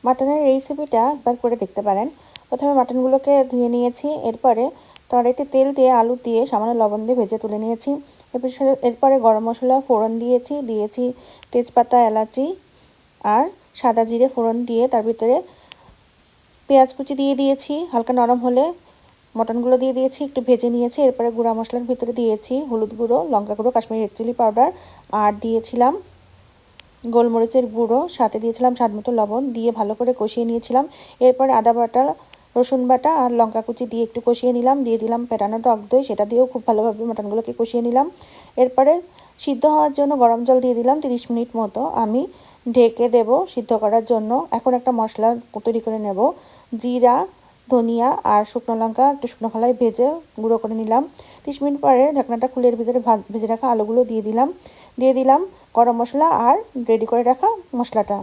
মাটনের রেসিপিটা একবার করে দেখতে পারেন। প্রথমে মাটনগুলোকে ধুয়ে নিয়েছি, এরপরে কড়াইতে তেল দিয়ে আলু দিয়ে সামান্য লবণ দিয়ে ভেজে তুলে নিয়েছি। এরপরে গরম মশলা ফোড়ন দিয়েছি তেজপাতা, এলাচি আর সাদা জিরে ফোড়ন দিয়ে তার ভিতরে পেঁয়াজ কুচি দিয়ে দিয়েছি। হালকা নরম হলে মটনগুলো দিয়ে দিয়েছি, একটু ভেজে নিয়েছি। এরপরে গুঁড়া মশলার ভিতরে দিয়েছি হলুদ গুঁড়ো, লঙ্কা গুঁড়ো, কাশ্মীরি রেড চিলি পাউডার আর দিয়েছিলাম গোলমরিচের গুঁড়ো, সাথে দিয়েছিলাম স্বাদ মতো লবণ, দিয়ে ভালো করে কষিয়ে নিয়েছিলাম। এরপরে আদা বাটা, রসুন বাটা আর লঙ্কা কুচি দিয়ে একটু কষিয়ে নিলাম। দিয়ে দিলাম ফেটানো টক দই, সেটা দিয়েও খুব ভালোভাবে মটনগুলোকে কষিয়ে নিলাম। এরপরে সিদ্ধ হওয়ার জন্য গরম জল দিয়ে দিলাম 30 মিনিট মতো। আমি ঢেকে দেব সিদ্ধ করার জন্য। এখন একটা মশলা তৈরি করে নেব। জিরা, ধনিয়া আর শুকনো লঙ্কা একটু শুকনো খোলায় ভেজে গুঁড়ো করে নিলাম। 30 মিনিট পরে ঢাকনাটা খুলে এর ভিতরে ভেজে রাখা আলুগুলো দিয়ে দিলাম গরম মশলা আর রেডি করে রাখা মশলাটা।